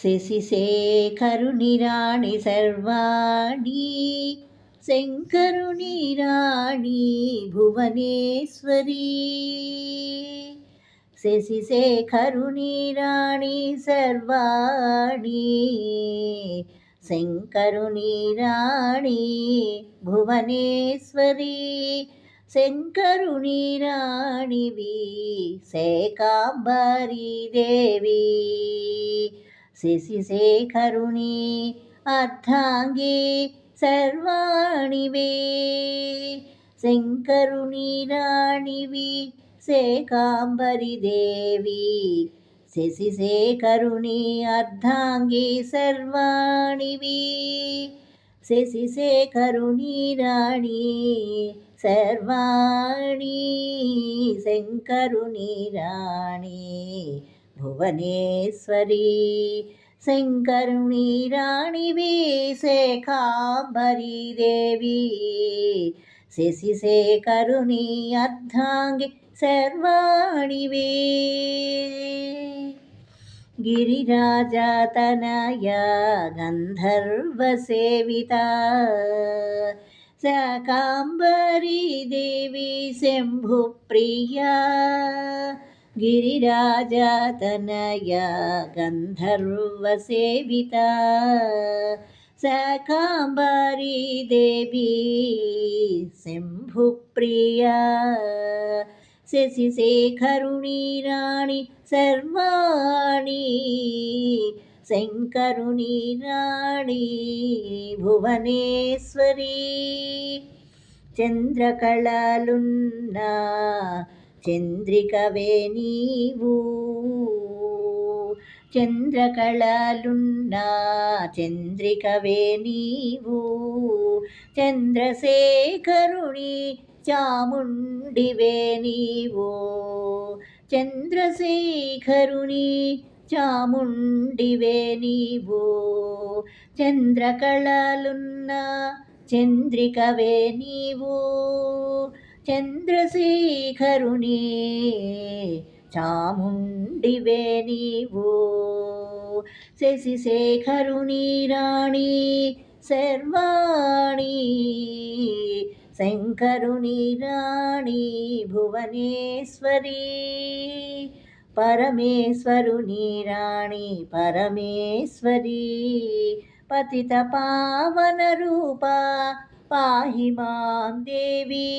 శశిశేఖరుని రాణి సర్వాణి శంకరుని రాణి భువనేశ్వరి. శశిశేఖరుని రాణి సర్వాణి శంకరుని రాణి భువనేశ్వరి. శంకరుని రాణివి శేకాంబరీ దేవి. శశిశేఖరుని అర్ధాంగి సర్వాణివే. శంకరుని రాణివి శేకాంబరీ దేవి. శశిశేఖరుని అర్ధాంగి సర్వాణివి. శశిశేఖరుని రాణి సర్వాణి శంకరుని రాణి భువనేశ్వరి. శంకరుని రాణివి శేఖాంబరీ దేవి. శశిశేఖరుని అర్ధాంగి సర్వాణివే. గిరిరాజతనయ గంధర్వసేవిత శాకాంబరీ దేవి శంభుప్రియా. గిరిరాజతనయ గంధర్వసేవిత శాకాంబరీ దేవి శంభుప్రియా. శశిశేఖరుని రాణి సర్వాణి శంకరుని రాణి భువనేశ్వరి. చంద్రకళలున్న చంద్రికవే నీవు. చంద్రకళలున్న చంద్రికవే నీవు. చంద్రశేఖరుని చాముండివే నీవు. చంద్రశేఖరుని చాముండివే నీవు. చంద్రకళలున్న చంద్రికవే నీవు. చంద్రశేఖరుని చాముండివే నీవు. శశిశేఖరుని రాణి సర్వాణి శంకరుని రాణి భువనేశ్వరి. పరమేశ్వరుని రాణి పరమేశ్వరి. పతిత పావన రూప పాహి మాం దేవి.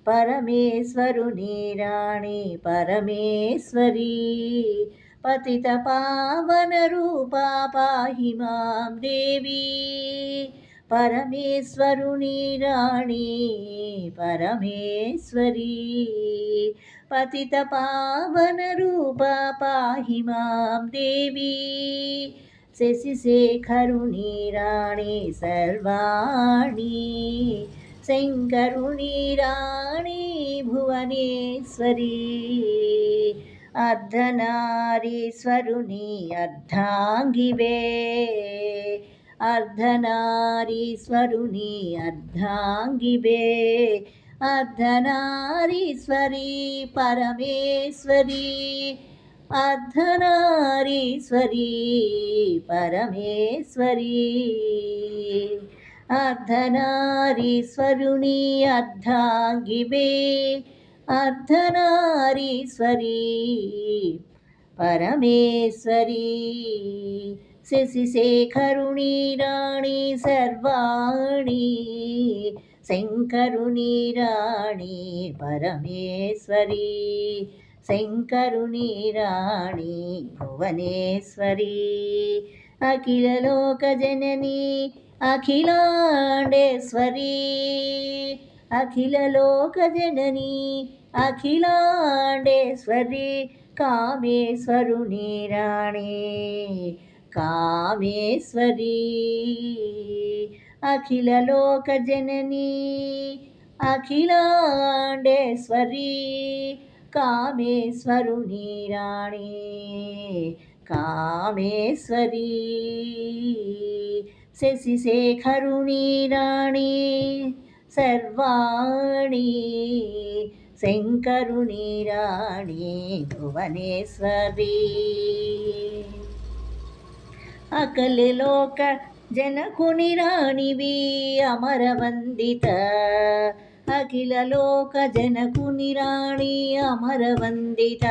పరమేశ్వరుని రాణి పరమేశ్వరి. పతిత పావన రూప పాహి మాం దేవి. పరమేశ్వరుని రాణి పరమేశ్వరి. పతిత పావన రూప పాహి మాం దేవి. శశిశేఖరుని రాణి సర్వాణి శంకరుని రాణి భువనేశ్వరి. అర్ధనారీశ్వరుని అర్ధాంగివే. అర్ధనారీశ్వరుని అర్ధాంగివే. అర్ధనారీశ్వరి పరమేశ్వరి. అర్ధనారీశ్వరి పరమేశ్వరి. అర్ధనారీశ్వరుని అర్ధాంగివే. అర్ధనారీశ్వరి పరమేశ్వరి. శశిశేఖరుని రాణి సర్వాణి శంకరుని రాణి పరమేశ్వరి. శంకరుని రాణి భువనేశ్వరి. అఖిల లోక జనని అఖిలాండేశ్వరి. అఖిల లోక జనని అఖిలాండేశ్వరి. కామేశ్వరుని రాణి కామేశ్వరి. అఖిల లోక జనని అఖిలాండేశ్వరి. కామేశ్వరుని రాణి కామేశ్వరి. శశిశేఖరుని రాణి సర్వాణి శంకరుని రాణి భువనేశ్వరి. ಅಕಲೆ ಲೋಕ ಜನಕುನಿ ರಾಣಿವಿ ಅಮರವಂದಿತ ಅಖಿಲ ಲೋಕ ಜನಕುನಿ ರಾಣಿ అమరవందిత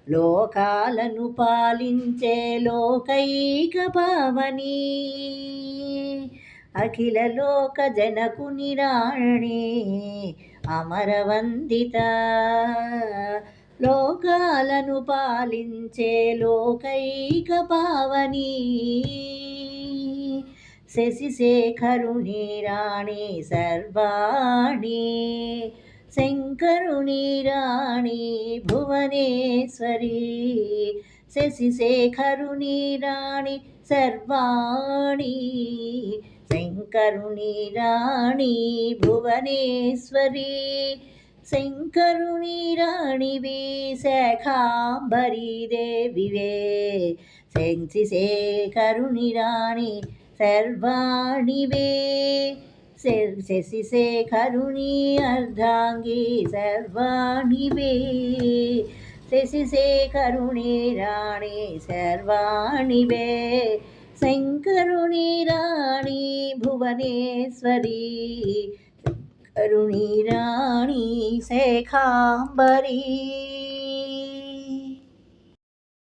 లోకాలను పాలించే లోకైక పావని అఖిల లోక జనకుని రాణి అమరవందిత లోకాలను పాలించే లోకైక పావని శశిశేఖరుని రాణి సర్వాణి శంకరుని రాణి భువనేశ్వరి శశిశేఖరుని రాణి సర్వాణి శంకరుని రాణి భువనేశ్వరి శంకరుని రాణివి శాఖాంబరీ దేవివే శశిశేఖరుని రాణి సర్వాణివే శశిశేఖరుని అర్ధాంగి సర్వాణివే శశిశేఖరుని రాణి సర్వాణివే శంకరుని రాణి భువనేశ్వరి కరుణి రాణి శేఖాంబరీ.